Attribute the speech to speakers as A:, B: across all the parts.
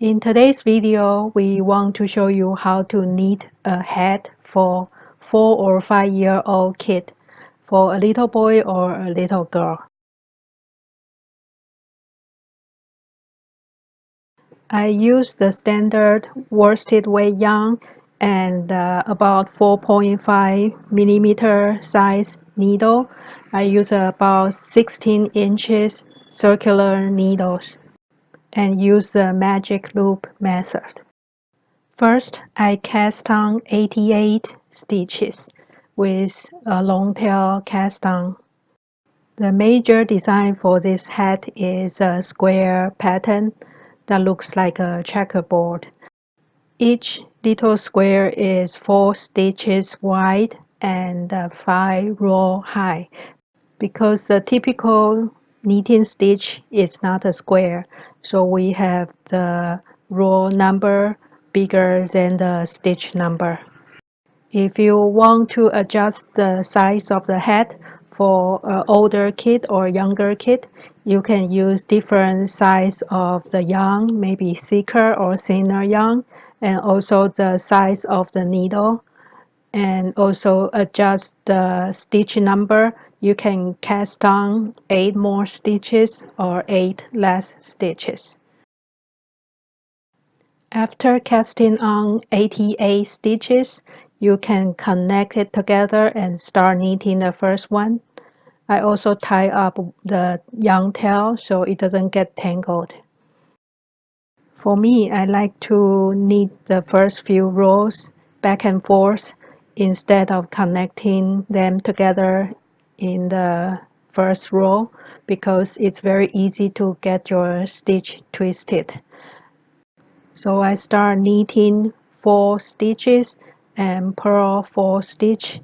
A: In today's video, we want to show you how to knit a hat for 4 or 5-year-old kid, for a little boy or a little girl. I use the standard worsted weight yarn and about 4.5 millimeter size needle. I use about 16 inches circular needles and use the magic loop method. First, I cast on 88 stitches with a long tail cast on. The major design for this hat is a square pattern that looks like a checkerboard. Each little square is 4 stitches wide and 5 row high, because the typical knitting stitch is not a square, so we have the row number bigger than the stitch number. If you want to adjust the size of the hat for an older kid or younger kid, you can use different size of the yarn, maybe thicker or thinner yarn, and also the size of the needle, and also adjust the stitch number. You can cast on 8 more stitches or 8 less stitches. After casting on 88 stitches, you can connect it together and start knitting the first one. I also tie up the yarn tail so it doesn't get tangled. For me, I like to knit the first few rows back and forth instead of connecting them together in the first row, because it's very easy to get your stitch twisted. So I start knitting 4 stitches and purl 4 stitch,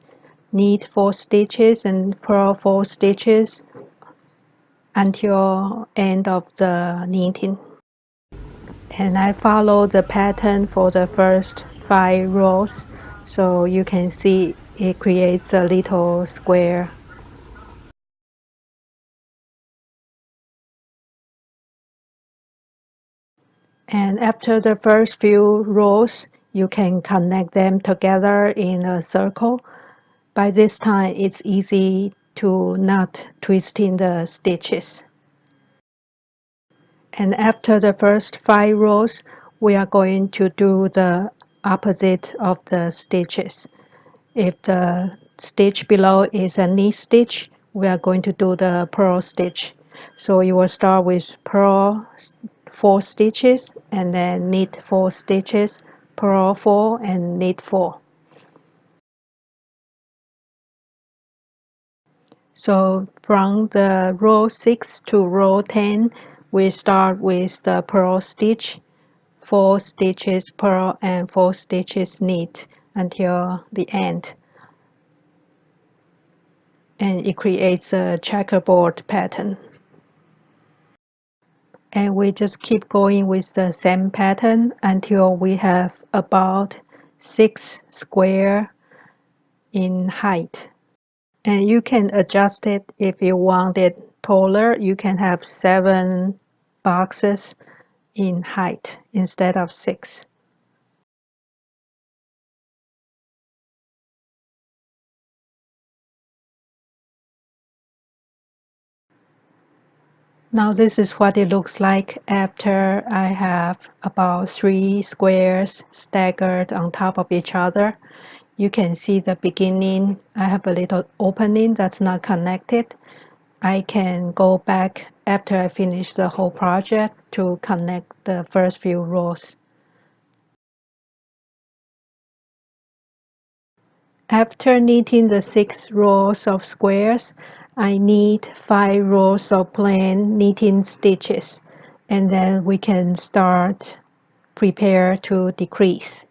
A: knit 4 stitches and purl 4 stitches until end of the knitting. And I follow the pattern for the first 5 rows, so you can see it creates a little square. And after the first few rows, you can connect them together in a circle. By this time, it's easy to not twisting the stitches. And after the first 5 rows, we are going to do the opposite of the stitches. If the stitch below is a knit stitch, we are going to do the purl stitch. So you will start with purl 4 stitches and then knit 4 stitches, purl 4 and knit 4. So from the row 6 to row 10, we start with the purl stitch, 4 stitches purl and 4 stitches knit until the end. And it creates a checkerboard pattern. And we just keep going with the same pattern until we have about 6 square in height. And you can adjust it if you want it taller. You can have 7 boxes in height instead of 6. Now this is what it looks like after I have about 3 squares staggered on top of each other. You can see the beginning. I have a little opening that's not connected. I can go back after I finish the whole project to connect the first few rows. After knitting the 6 rows of squares, I knit 5 rows of plain knitting stitches, and then we can start prepare to decrease.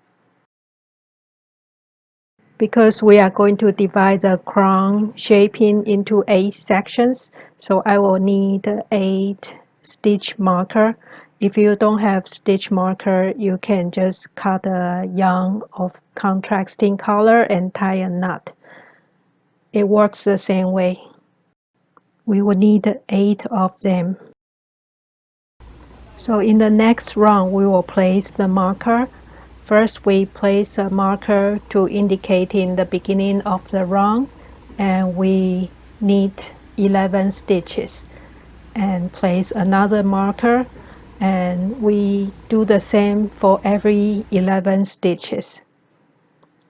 A: Because we are going to divide the crown shaping into 8 sections, so I will need 8 stitch marker. If you don't have stitch marker, you can just cut a yarn of contrasting color and tie a knot. It works the same way. We will need 8 of them. So in the next round, we will place the marker. First, we place a marker to indicate in the beginning of the round, and we knit 11 stitches, and place another marker, and we do the same for every 11 stitches.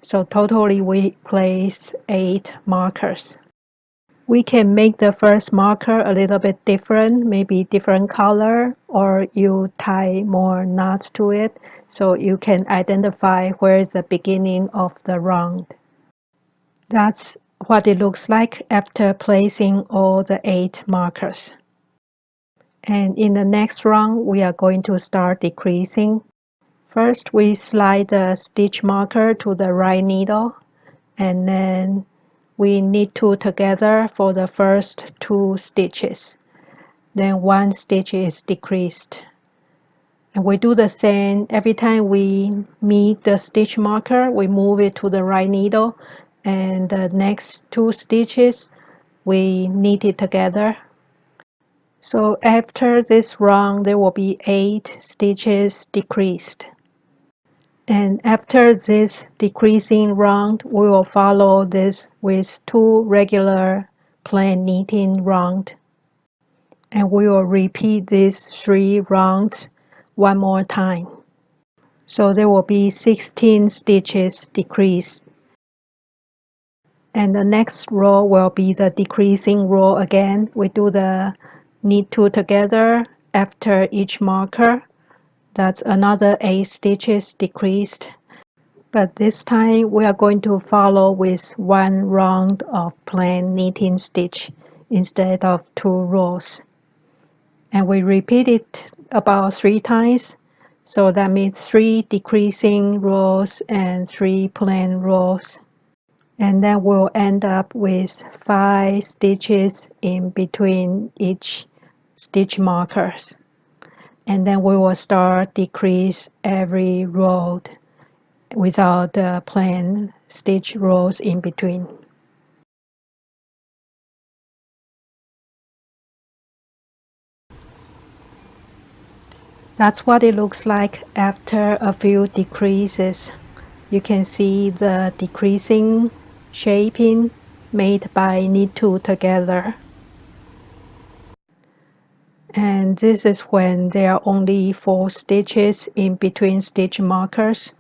A: So totally we place 8 markers. We can make the first marker a little bit different, maybe different color, or you tie more knots to it so you can identify where is the beginning of the round. That's what it looks like after placing all the 8 markers. And in the next round, we are going to start decreasing. First, we slide the stitch marker to the right needle, and then we knit 2 together for the first 2 stitches. Then 1 stitch is decreased. And we do the same every time we meet the stitch marker, we move it to the right needle, and the next 2 stitches we knit it together. So after this round, there will be 8 stitches decreased. And after this decreasing round, we will follow this with 2 regular plain knitting rounds. And we will repeat these 3 rounds one more time. So there will be 16 stitches decreased. And the next row will be the decreasing row again. We do the knit 2 together after each marker. That's another 8 stitches decreased. But this time we are going to follow with 1 round of plain knitting stitch instead of 2 rows. And we repeat it about 3 times. So that means 3 decreasing rows and 3 plain rows. And then we'll end up with 5 stitches in between each stitch markers. And then we will start decrease every row without the plain stitch rows in between. That's what it looks like after a few decreases. You can see the decreasing shaping made by knit 2 together. And this is when there are only 4 stitches in between stitch markers.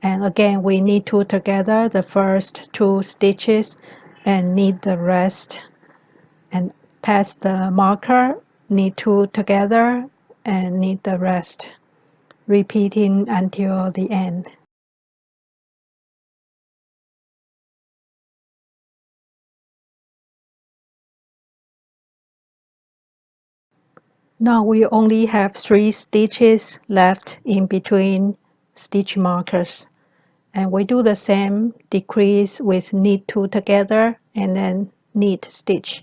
A: And again, we knit 2 together the first 2 stitches and knit the rest. And pass the marker, knit 2 together and knit the rest, repeating until the end. Now we only have 3 stitches left in between stitch markers, and we do the same, decrease with knit 2 together and then knit stitch,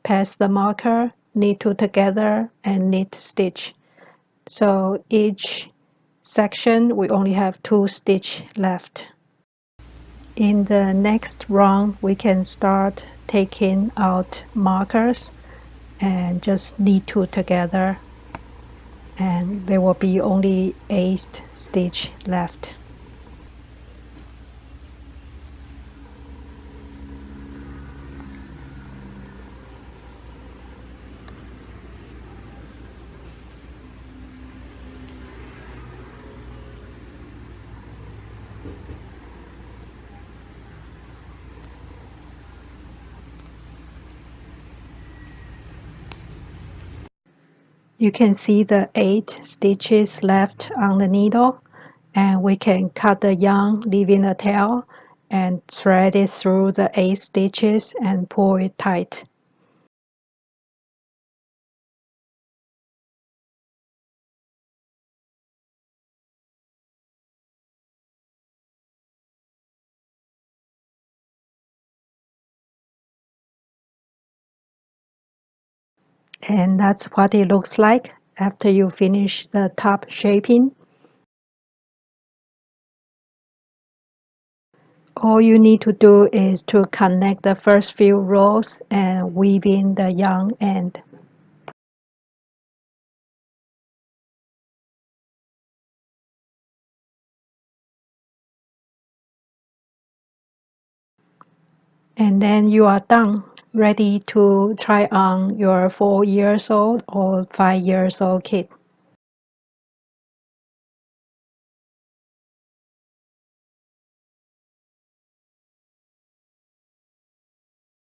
A: pass the marker, knit 2 together and knit stitch. So each section we only have 2 stitch left. In the next round, we can start taking out markers and just knit 2 together, and there will be only 8 stitch left. You can see the 8 stitches left on the needle, and we can cut the yarn leaving a tail and thread it through the 8 stitches and pull it tight. And that's what it looks like after you finish the top shaping. All you need to do is to connect the first few rows and weave in the yarn end. And then you are done, ready to try on your 4 years old or 5 years old kid.